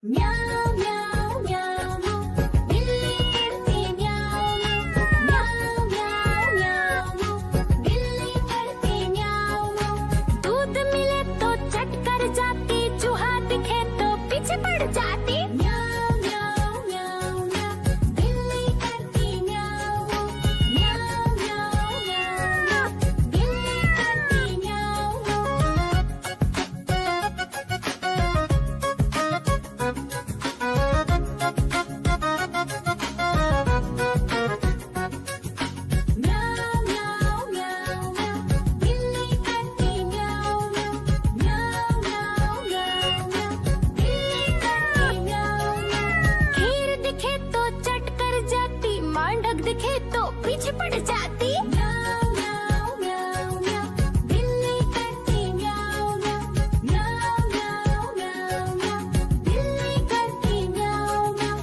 म्याऊं म्याऊं म्याऊं बिल्ली करती म्याऊं म्याऊं म्याऊं म्याऊं बिल्ली करती म्याऊं। दूध मिले तो चट कर जाती, चूहा दिखे तो पीछे पड़ जाती। म्याऊं म्याऊं म्याऊं म्याऊं बिल्ली करती म्याऊं म्याऊं म्याऊं म्याऊं बिल्ली करती म्याऊं। म्याऊं म्याऊं म्याऊं म्याऊं बिल्ली करती म्याऊं म्याऊं म्याऊं म्याऊं म्याऊं बिल्ली करती म्याऊं। खीर दिखे तो चट कर जाती, मांडक दिखे तो पीछे पड़ जाती। म्याऊं म्याऊं म्याऊं म्याऊं बिल्ली करती म्याऊं म्याऊं म्याऊं म्याऊं म्याऊं बिल्ली करती म्याऊं म्याऊं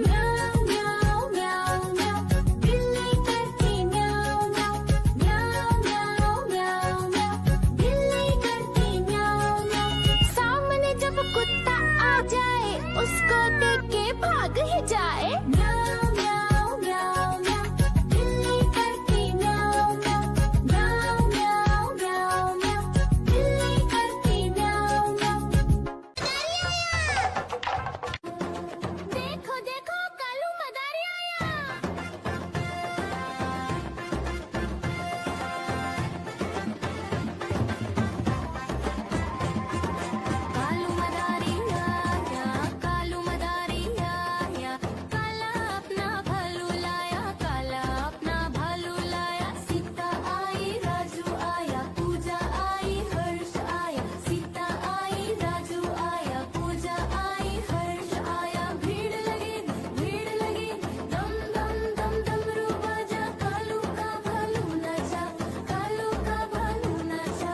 म्याऊं म्याऊं म्याऊं बिल्ली करती म्याऊं म्याऊं म्याऊं म्याऊं म्याऊं बिल्ली करती म्याऊं। सामने जब कुत्ता आ जाए, उसको देख के भाग ही जाए। म्याऊं म्याऊं म्याऊं म्याऊं बिल्ली करती म्याऊं म्याऊं म्याऊं म्याऊं म्याऊं बिल्ली करती म्याऊं। देखो देखो कालू मदारी आया। कालू मदारी आया, कालू मदारी आया, काला अपना भालू लाया, काला अपना भालू लाया। सीता आई राजू आया, पूजा आई हर्ष आया। सीता आई राजू आया, पूजा आई हर्ष आया। भीड़ लगी दम दम दम डमरू बाजा, कालू का भालू नाचा, कालू का भालू नाचा।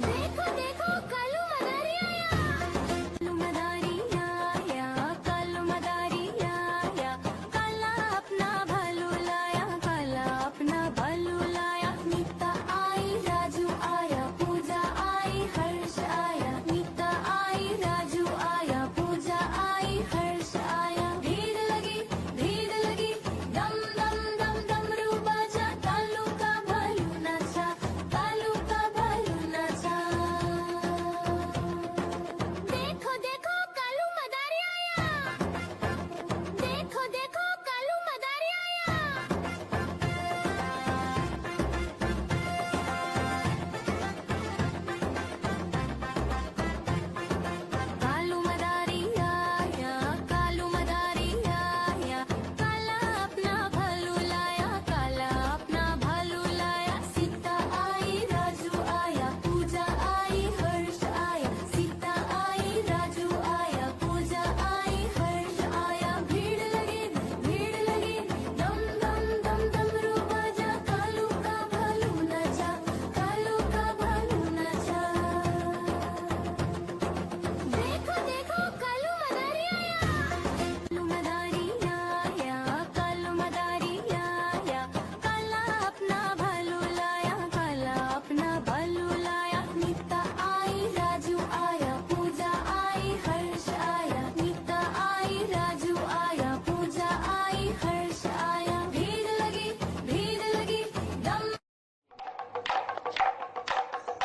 देखो देखो कालू मदारी आया। कालू मदारी आया, कालू मदारी आया, काला अपना भालू लाया, काला अपना भालू लाया। नीता आई राजू आया, पूजा आई हर्ष आया। नीता आई राजू आया, पूजा आई हर्ष आया। भीड़ लगी दम दम दम डमरू बाजा, कालू का भालू नाचा, कालू का भालू नाचा। देखो देखो कालू मदारी आया। देखो देखो कालू मदारी आया। कालू मदारी आया, कालू मदारी आया, काला अपना भालू लाया, काला अपना भालू लाया। सीता आई राजू आया, पूजा आई हर्ष आया। सीता आई राजू आया, पूजा आई हर्ष आया। भीड़ लगी दम दम दम डमरू बाजा, कालू का भालू नाचा, कालू का भालू नाचा। देखो देखो कालू मदारी आया। कालू मदारी आया, कालू मदारी आया, काला अपना भालू लाया, काला अपना भालू लाया। नीता आई राजू आया, पूजा आई हर्ष आया। नीता आई राजू आया, पूजा आई हर्ष आया। भीड़ लगी दम।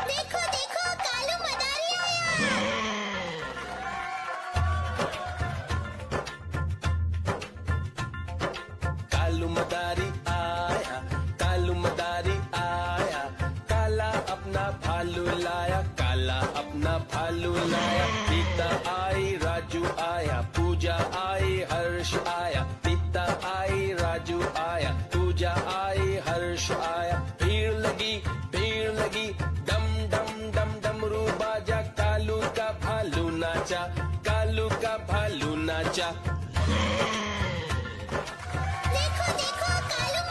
देखो देखो कालू मदारी आया। कालू मदारी आया, कालू मदारी आया, काला अपना भालू लाया, काला अपना भालू लाया। सीता आई राजू आया, पूजा आई हर्ष आया। सीता आई राजू आया, पूजा आई हर्ष आया। भीड़ लगी दम दम दम डमरू बाजा, कालू का भालू नाचा, कालू का भालू नाचा। देखो देखो कालू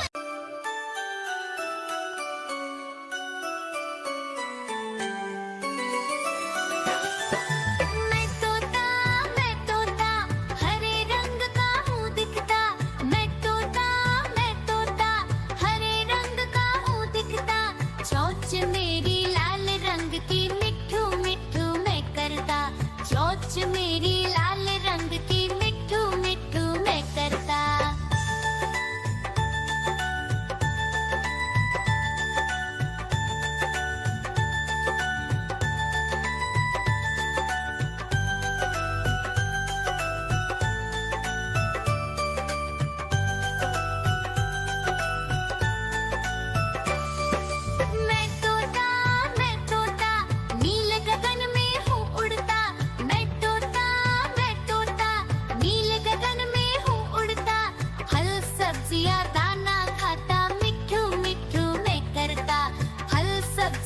मैं तोता हरे रंग का हूँ दिखता।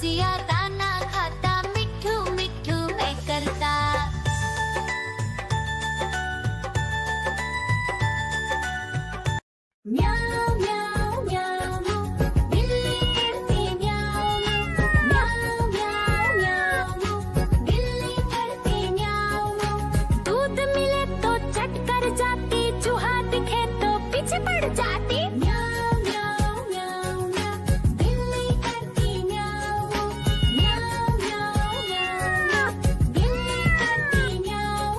रसिया दाना खाता मिठू मिठू मैं करता म्याऊ म्याऊ म्याऊ बिल्ली करती म्याऊ म्याऊ म्याऊ म्याऊ बिल्ली करती म्याऊ दूध मिले तो चट कर जाती चूहा दिखे तो पीछे पड़ जाती म्याऊ म्याऊ म्याऊ म्याऊ बिल्ली करती म्याऊ म्याऊ म्याऊ म्याऊ बिल्ली करती म्याऊ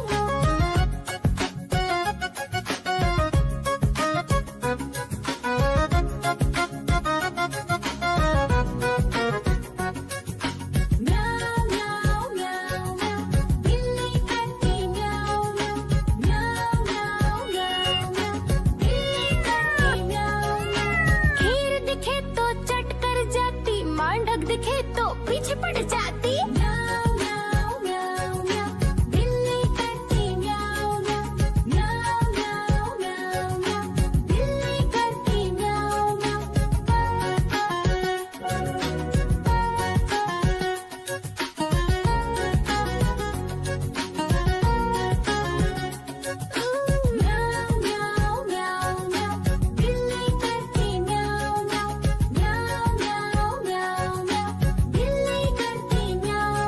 म्याऊ म्याऊ म्याऊ म्याऊ बिल्ली करती म्याऊ म्याऊ म्याऊ म्याऊ म्याऊ म्याऊ बिल्ली करती म्याऊ खीर दिखे तो चट कर जाती मांडक दिखे तो पीछे पड़ जाती म्याऊ म्याऊ म्याऊ म्याऊ बिल्ली करती म्याऊ म्याऊ म्याऊ म्याऊ म्याऊ म्याऊ बिल्ली करती म्याऊ म्याऊ म्याऊ म्याऊ म्याऊ बिल्ली करती म्याऊ म्याऊ म्याऊ म्याऊ म्याऊ म्याऊ बिल्ली करती म्याऊ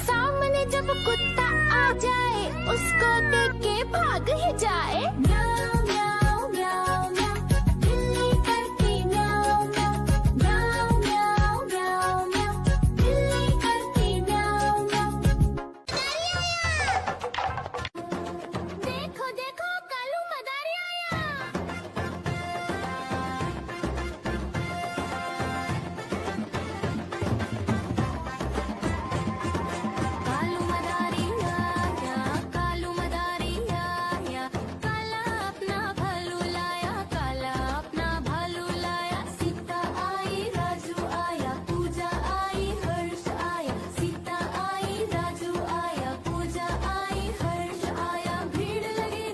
सामने जब कुत्ता आ जाए उसको देख के भाग ही जाए म्याऊ म्याऊ म्याऊ म्याऊ बिल्ली करती म्याऊ म्याऊ म्याऊ म्याऊ म्याऊ बिल्ली करती म्याऊ देखो देखो कालू मदारी आया कालू मदारी आया कालू मदारी आया काला अपना भालू लाया काला अपना भालू लाया सीता आई राजू आया पूजा आई हर्ष आया सीता आई राजू आया पूजा आई हर्ष आया भीड़ लगी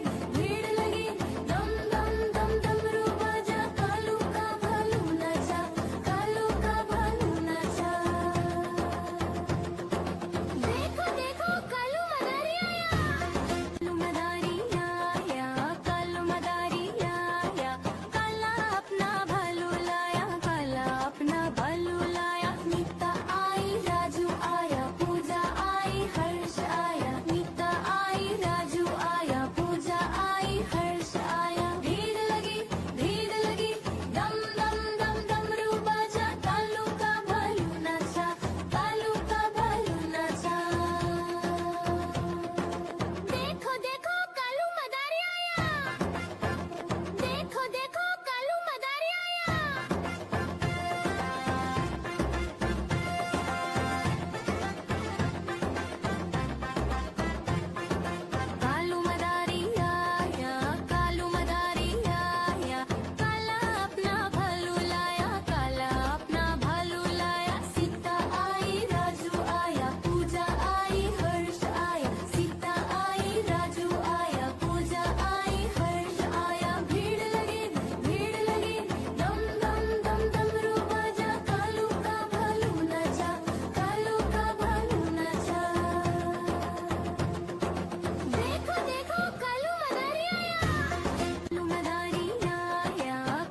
दम दम दम डमरू बाजा कालू का भालू नाचा कालू का भालू नाचा देखो देखो कालू मदारी आया कालू मदारी आया काला अपना भालू लाया काला अपना भालू लाया नीता आई राजू आया पूजा आई हर्ष आया नीता आई राजू आया पूजा आई हर्ष आया भीड़ लगी दम दम दम डमरू बाजा कालू का भालू नाचा कालू का भालू नाचा देखो देखो कालू मदारी आया देखो देखो कालू मदारी आया कालू मदारी आया कालू मदारी आया काला अपना भालू लाया काला अपना भालू लाया सीता आई राजू आया पूजा आई हर्ष आया सीता आई राजू आया पूजा आई हर्ष आया भीड़ लगी दम दम दम डमरू बाजा कालू का भालू नाचा कालू का भालू नाचा देखो देखो कालू मदारी आया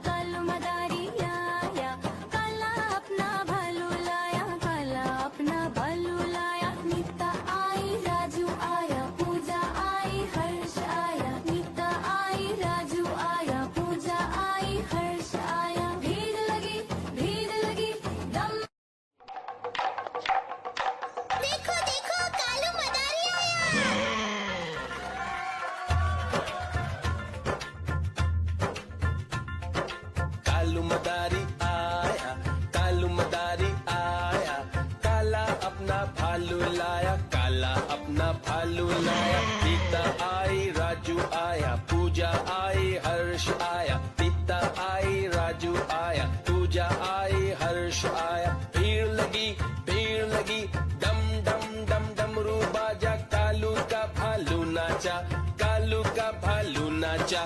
कालू मदारी आया काला अपना भालू लाया काला अपना भालू लाया नीता आई राजू आया पूजा आई हर्ष आया नीता आई राजू आया पूजा आई हर्ष आया भीड़ लगी दम देखो देखो कालू मदारी आया कालू मदारी आया कालू मदारी आया काला अपना भालू लाया काला अपना भालू लाया सीता आई राजू आया पूजा आई हर्ष आया सीता आई राजू आया पूजा आई हर्ष आया भीड़ लगी दम डम डम डमरू बाजा कालू का भालू नाचा कालू का भालू नाचा